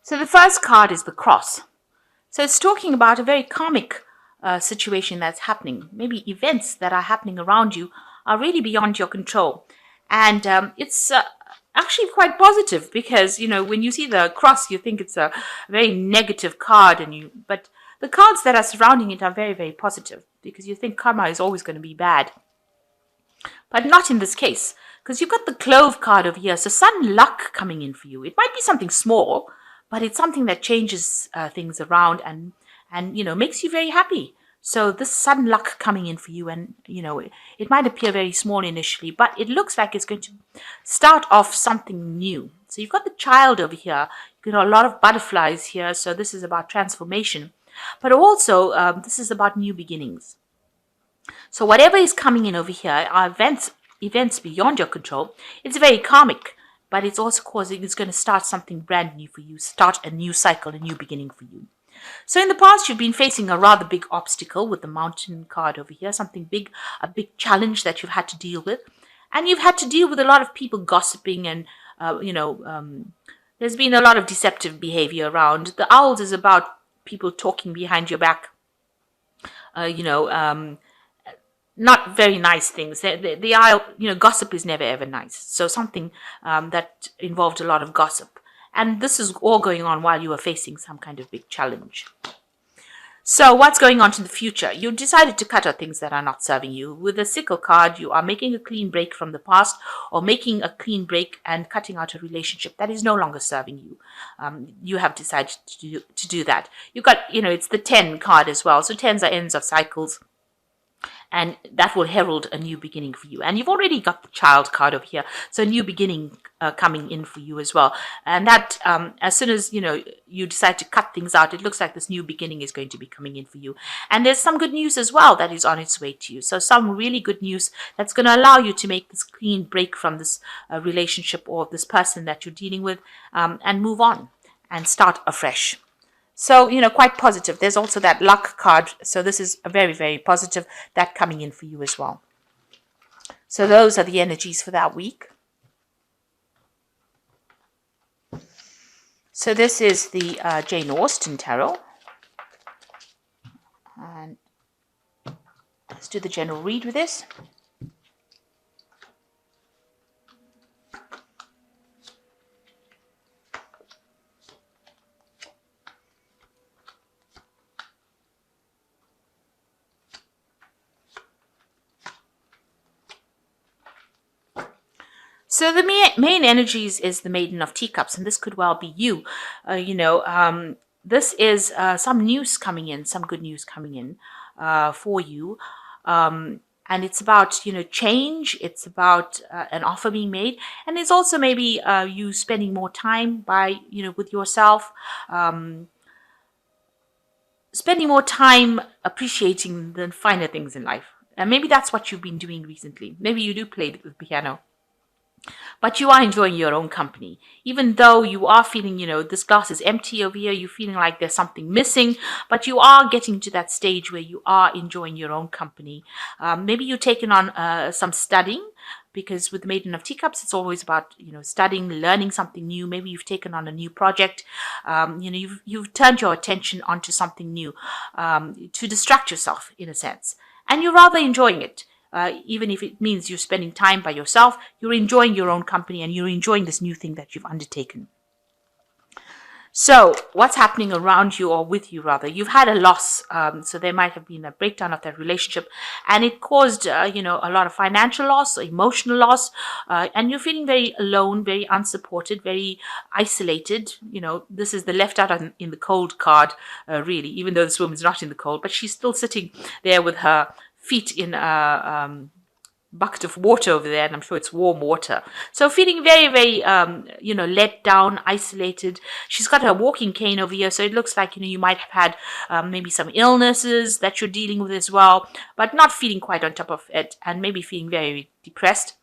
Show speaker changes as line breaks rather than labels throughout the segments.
So the first card is the cross. So it's talking about a very karmic situation that's happening. Maybe events that are happening around you are really beyond your control. And it's actually quite positive because, when you see the cross, you think it's a very negative card, but the cards that are surrounding it are very, very positive because you think karma is always going to be bad. But not in this case, because you've got the clove card over here. So sudden luck coming in for you. It might be something small, but it's something that changes things around and makes you very happy. So this sudden luck coming in for you, and it might appear very small initially, but it looks like it's going to start off something new. So you've got the child over here. You've got a lot of butterflies here. So this is about transformation, but also this is about new beginnings. So whatever is coming in over here are events beyond your control. It's very karmic, but it's also it's going to start something brand new for you, start a new cycle, a new beginning for you. So in the past, you've been facing a rather big obstacle with the mountain card over here, something big, a big challenge that you've had to deal with. And you've had to deal with a lot of people gossiping and, there's been a lot of deceptive behavior around. The owls is about people talking behind your back, not very nice things. The aisle, gossip is never ever nice. So something that involved a lot of gossip. And this is all going on while you are facing some kind of big challenge. So what's going on to the future? You decided to cut out things that are not serving you. With the sickle card, you are making a clean break from the past, or making a clean break and cutting out a relationship that is no longer serving you. You have decided to do that. You got, it's the 10 card as well. So 10s are ends of cycles. And that will herald a new beginning for you. And you've already got the child card over here. So a new beginning coming in for you as well. And that, as soon as, you decide to cut things out, it looks like this new beginning is going to be coming in for you. And there's some good news as well that is on its way to you. So some really good news that's going to allow you to make this clean break from this relationship or this person that you're dealing with, and move on and start afresh. So, quite positive. There's also that luck card. So this is a very, very positive, that coming in for you as well. So those are the energies for that week. So this is the Jane Austen Tarot. And let's do the general read with this. So the main energies is the Maiden of Teacups, and this could well be you. This is some news coming in, some good news coming in for you. And it's about, change. It's about an offer being made. And it's also maybe you spending more time with yourself, spending more time appreciating the finer things in life. And maybe that's what you've been doing recently. Maybe you do play the piano, but you are enjoying your own company. Even though you are feeling, this glass is empty over here, you're feeling like there's something missing, but you are getting to that stage where you are enjoying your own company. Maybe you've taken on some studying, because with the Maiden of Teacups, it's always about, studying, learning something new. Maybe you've taken on a new project. You've turned your attention onto something new to distract yourself, in a sense. And you're rather enjoying it. Even if it means you're spending time by yourself, you're enjoying your own company and you're enjoying this new thing that you've undertaken. So what's happening around you, or with you rather? You've had a loss. So there might have been a breakdown of that relationship, and it caused, a lot of financial loss, emotional loss, and you're feeling very alone, very unsupported, very isolated. This is the left out in the cold card, really, even though this woman's not in the cold, but she's still sitting there with her feet in a bucket of water over there, and I'm sure it's warm water. So feeling very, very, let down, isolated. She's got her walking cane over here, so it looks like, you might have had maybe some illnesses that you're dealing with as well, but not feeling quite on top of it, and maybe feeling very depressed.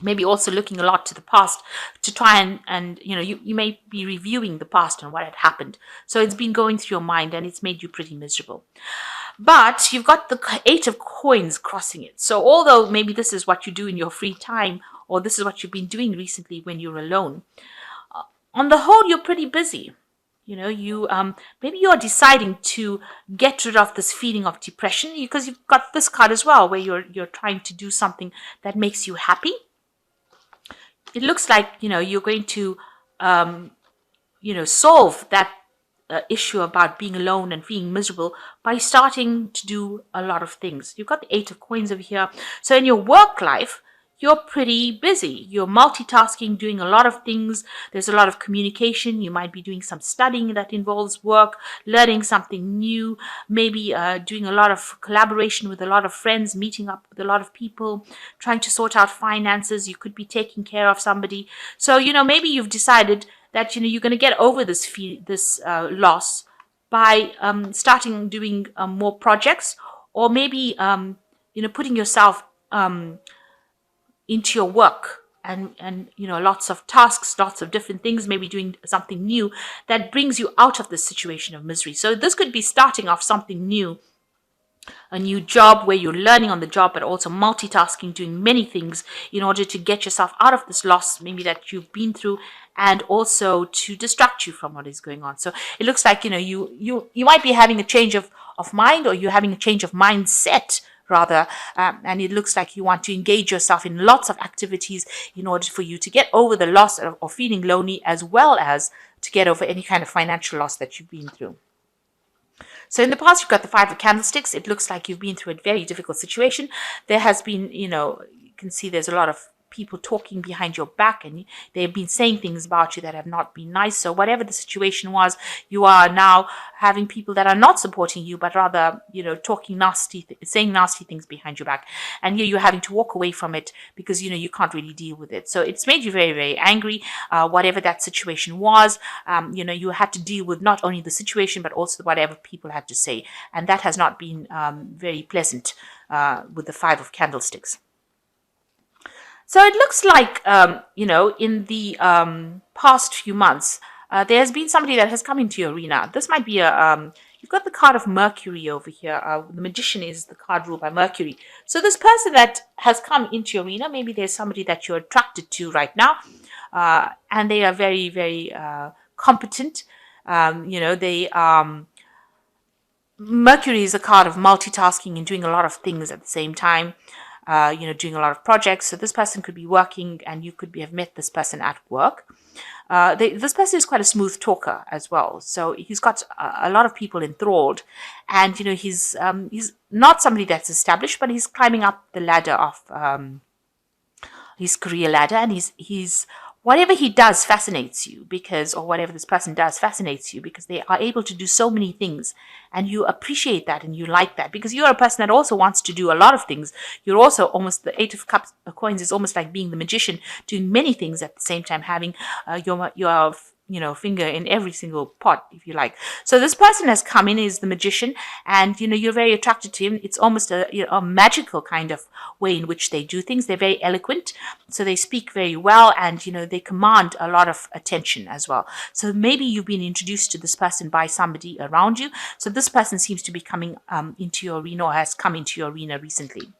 Maybe also looking a lot to the past to try and you may be reviewing the past and what had happened. So it's been going through your mind and it's made you pretty miserable. But you've got the 8 of coins crossing it. So although maybe this is what you do in your free time, or this is what you've been doing recently when you're alone, on the whole, you're pretty busy. You maybe you're deciding to get rid of this feeling of depression because you've got this card as well, where you're trying to do something that makes you happy. It looks like you're going to solve that issue about being alone and being miserable by starting to do a lot of things. You've got the 8 of Coins over here. So in your work life, you're pretty busy. You're multitasking, doing a lot of things. There's a lot of communication. You might be doing some studying that involves work, learning something new, maybe doing a lot of collaboration with a lot of friends, meeting up with a lot of people, trying to sort out finances. You could be taking care of somebody. So, maybe you've decided that, you're going to get over this loss by starting doing more projects, or maybe, putting yourself into your work and lots of tasks, lots of different things, maybe doing something new that brings you out of this situation of misery. So this could be starting off something new, a new job where you're learning on the job, but also multitasking, doing many things in order to get yourself out of this loss maybe that you've been through, and also to distract you from what is going on. So it looks like you might be having a change of mind, or you're having a change of mindset rather, and it looks like you want to engage yourself in lots of activities in order for you to get over the loss or feeling lonely, as well as to get over any kind of financial loss that you've been through. So in the past, you've got the 5 of Candlesticks. It looks like you've been through a very difficult situation. There has been, you can see there's a lot of people talking behind your back, and they've been saying things about you that have not been nice. So whatever the situation was, you are now having people that are not supporting you, but rather, talking saying nasty things behind your back. And you're having to walk away from it because, you can't really deal with it. So it's made you very, very angry, whatever that situation was. You had to deal with not only the situation, but also whatever people had to say. And that has not been very pleasant with the 5 of Candlesticks. So it looks like, in the past few months, there has been somebody that has come into your arena. This might be you've got the card of Mercury over here. The Magician is the card ruled by Mercury. So this person that has come into your arena, maybe there's somebody that you're attracted to right now, and they are very, very competent. Mercury is a card of multitasking and doing a lot of things at the same time. Doing a lot of projects. So this person could be working, and you could have met this person at work. This person is quite a smooth talker as well. So he's got a lot of people enthralled, and he's not somebody that's established, but he's climbing up the ladder of his career ladder, and he's whatever he does fascinates you, or whatever this person does fascinates you, because they are able to do so many things, and you appreciate that and you like that, because you're a person that also wants to do a lot of things. You're also almost, the 8 of Coins is almost like being the magician, doing many things at the same time, having your finger in every single pot, if you like. So this person has come in, is the Magician, and you're very attracted to him. It's almost a magical kind of way in which they do things. They're very eloquent, so they speak very well, and they command a lot of attention as well. So maybe you've been introduced to this person by somebody around you. So this person seems to be coming into your arena, or has come into your arena recently.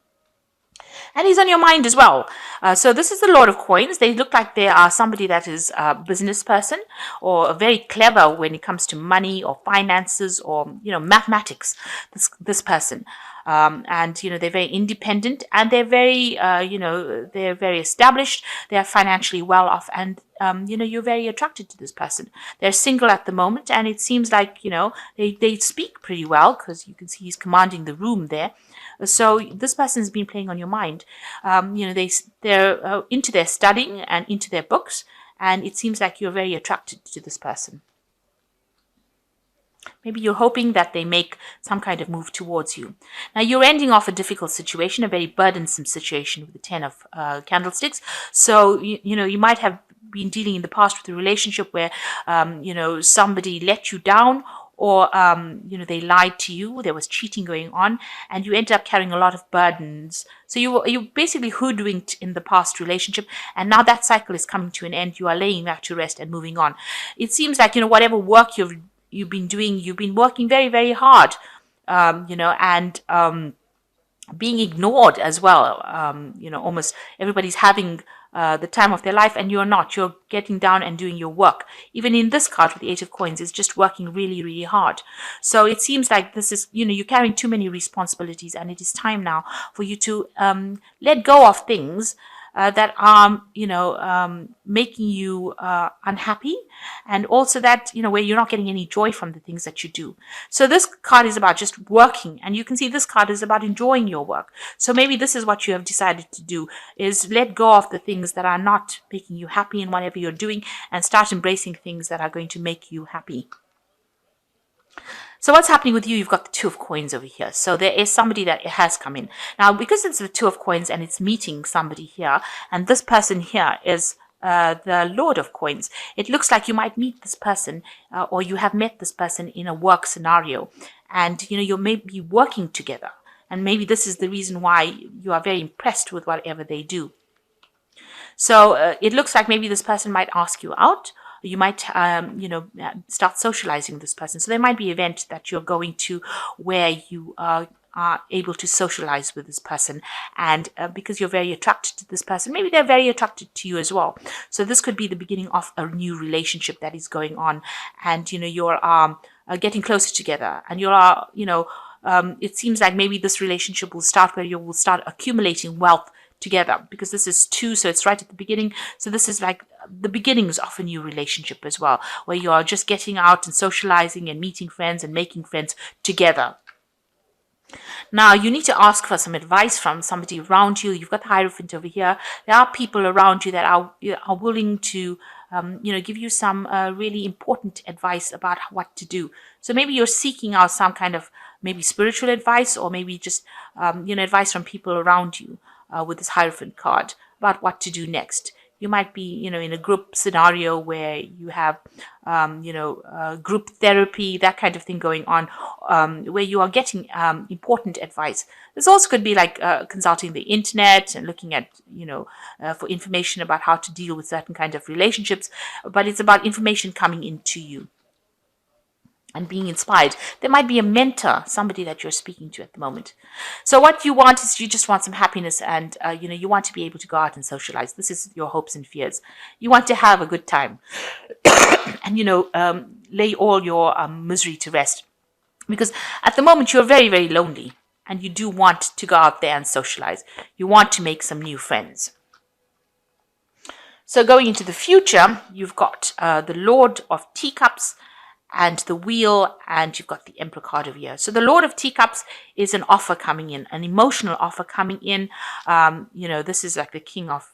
And he's on your mind as well. So this is the Lord of Coins. They look like they are somebody that is a business person, or very clever when it comes to money or finances, or mathematics. This person, and they're very independent, and they're very they're very established. They are financially well off, and you're very attracted to this person. They're single at the moment, and it seems like they speak pretty well, because you can see he's commanding the room there. So this person's been playing on your mind. They're into their studying and into their books, and it seems like you're very attracted to this person. Maybe you're hoping that they make some kind of move towards you. Now, you're ending off a difficult situation, a very burdensome situation with the 10 of Candlesticks. So, you might have been dealing in the past with a relationship where, somebody let you down, or they lied to you, there was cheating going on, and you ended up carrying a lot of burdens. So you basically hoodwinked in the past relationship, and now that cycle is coming to an end. You are laying that to rest and moving on. It seems like whatever work you've been doing, you've been working very, very hard, and being ignored as well. Almost everybody's having the time of their life, and you're not. You're getting down and doing your work. Even in this card with the Eight of Coins, it's just working really, really hard. So it seems like this is, you're carrying too many responsibilities, and it is time now for you to let go of things that are, making you unhappy, and also that, where you're not getting any joy from the things that you do. So this card is about just working, and you can see this card is about enjoying your work. So maybe this is what you have decided to do, is let go of the things that are not making you happy in whatever you're doing, and start embracing things that are going to make you happy. So what's happening with you? You've got the Two of Coins over here. So there is somebody that has come in. Now, because it's the Two of Coins and it's meeting somebody here, and this person here is the Lord of Coins, it looks like you might meet this person or you have met this person in a work scenario. And, you may be working together. And maybe this is the reason why you are very impressed with whatever they do. So it looks like maybe this person might ask you out. You might, start socializing with this person. So there might be an event that you're going to where you are able to socialize with this person. And because you're very attracted to this person, maybe they're very attracted to you as well. So this could be the beginning of a new relationship that is going on. And, you're getting closer together. And it seems like maybe this relationship will start where you will start accumulating wealth together, because this is 2, so it's right at the beginning. So this is like the beginnings of a new relationship as well, where you are just getting out and socializing and meeting friends and making friends together. Now, you need to ask for some advice from somebody around you. You've got the Hierophant over here. There are people around you that are willing to give you some really important advice about what to do. So maybe you're seeking out some kind of maybe spiritual advice, or maybe just advice from people around you with this Hierophant card about what to do next. You might be, in a group scenario where you have, group therapy, that kind of thing going on, where you are getting important advice. This also could be like consulting the internet and looking at, for information about how to deal with certain kind of relationships. But it's about information coming into you and being inspired. There might be a mentor, somebody that you're speaking to at the moment. So what you want is, you just want some happiness, and you want to be able to go out and socialize. This is your hopes and fears. You want to have a good time and lay all your misery to rest, because at the moment you're very, very lonely, and you do want to go out there and socialize. You want to make some new friends. So going into the future, you've got the Lord of Teacups and the Wheel, and you've got the Emperor card over here. So the Lord of Teacups is an offer coming in, an emotional offer coming in. This is like the King of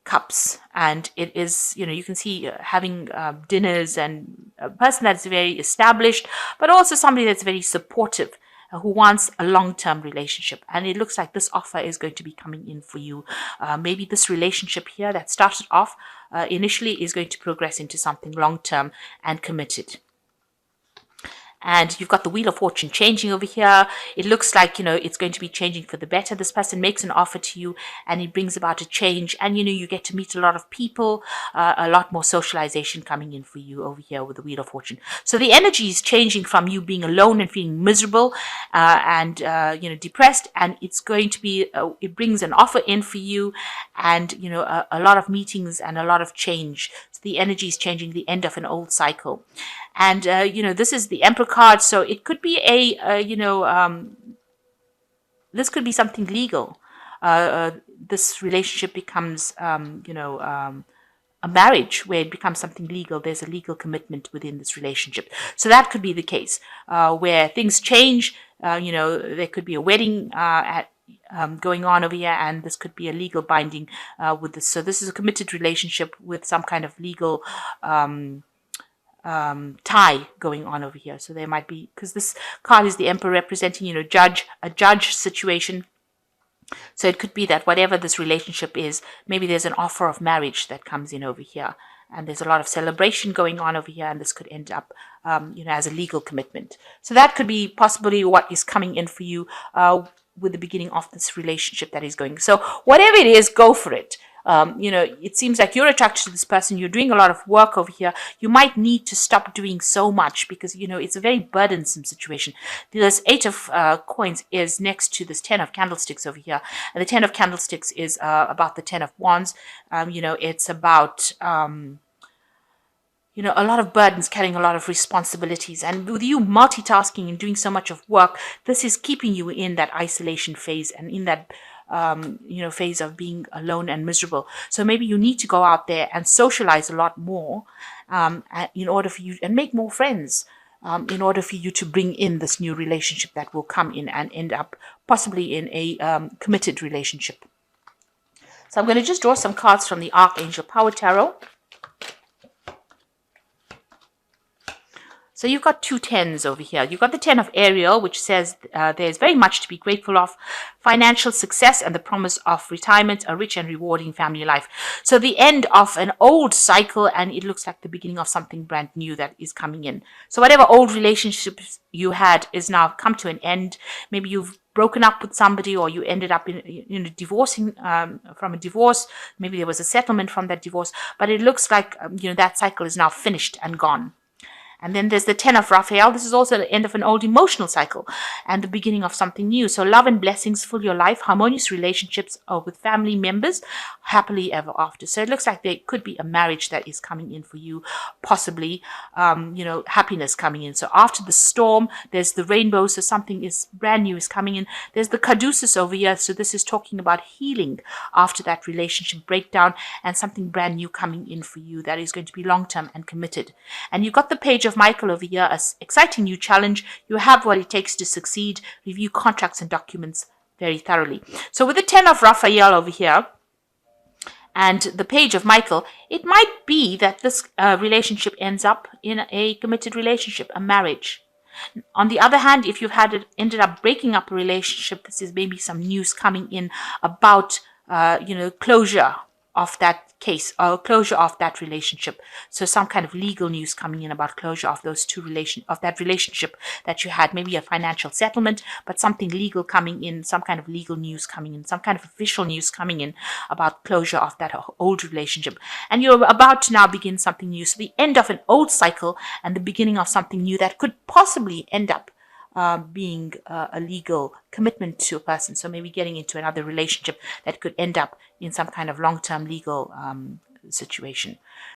Cups, and it is, you can see having dinners, and a person that's very established, but also somebody that's very supportive, who wants a long-term relationship. And it looks like this offer is going to be coming in for you. Maybe this relationship here that started off initially is going to progress into something long-term and committed. And you've got the Wheel of Fortune changing over here. It looks like, it's going to be changing for the better. This person makes an offer to you, and it brings about a change. And, you get to meet a lot of people, a lot more socialization coming in for you over here with the Wheel of Fortune. So the energy is changing from you being alone and feeling miserable and depressed. And it's going to be, it brings an offer in for you, and, a lot of meetings and a lot of change. So the energy is changing, the end of an old cycle. And, this is the Emperor card. So it could be this could be something legal. This relationship becomes, a marriage where it becomes something legal. There's a legal commitment within this relationship. So that could be the case where things change. There could be a wedding going on over here, and this could be a legal binding with this. So this is a committed relationship with some kind of legal tie going on over here. So there might be, because this card is the Emperor representing, a judge situation. So it could be that whatever this relationship is, maybe there's an offer of marriage that comes in over here, and there's a lot of celebration going on over here, and this could end up, as a legal commitment. So that could be possibly what is coming in for you with the beginning of this relationship that is going. So whatever it is, go for it. It seems like you're attracted to this person. You're doing a lot of work over here. You might need to stop doing so much because, it's a very burdensome situation. This Eight of Coins is next to this Ten of Candlesticks over here. And the Ten of Candlesticks is about the Ten of Wands. It's about a lot of burdens, carrying a lot of responsibilities. And with you multitasking and doing so much of work, this is keeping you in that isolation phase and in that, phase of being alone and miserable. So maybe you need to go out there and socialize a lot more in order for you and make more friends. In order for you to bring in this new relationship that will come in and end up possibly in a committed relationship. So I'm going to just draw some cards from the Archangel Power Tarot. So you've got two tens over here. You've got the Ten of Ariel, which says there's very much to be grateful of. Financial success and the promise of retirement, a rich and rewarding family life. So the end of an old cycle, and it looks like the beginning of something brand new that is coming in. So whatever old relationships you had is now come to an end. Maybe you've broken up with somebody, or you ended up in divorcing from a divorce. Maybe there was a settlement from that divorce, but it looks like that cycle is now finished and gone. And then there's the Ten of Raphael. This is also the end of an old emotional cycle and the beginning of something new. So love and blessings fill your life, harmonious relationships with family members, happily ever after. So it looks like there could be a marriage that is coming in for you, possibly, happiness coming in. So after the storm, there's the rainbow. So something is brand new is coming in. There's the caduceus over here. So this is talking about healing after that relationship breakdown and something brand new coming in for you that is going to be long-term and committed. And you've got the Page of Michael over here, an exciting new challenge. You have what it takes to succeed. Review contracts and documents very thoroughly. So with the Ten of Raphael over here and the Page of Michael, it might be that this relationship ends up in a committed relationship, a marriage. On the other hand, if you've ended up breaking up a relationship, this is maybe some news coming in about closure of that case or closure of that relationship. So some kind of legal news coming in about closure of that relationship that you had, maybe a financial settlement, but something legal coming in, some kind of legal news coming in, some kind of official news coming in about closure of that old relationship. And you're about to now begin something new. So the end of an old cycle and the beginning of something new that could possibly end up being a legal commitment to a person. So maybe getting into another relationship that could end up in some kind of long-term legal situation.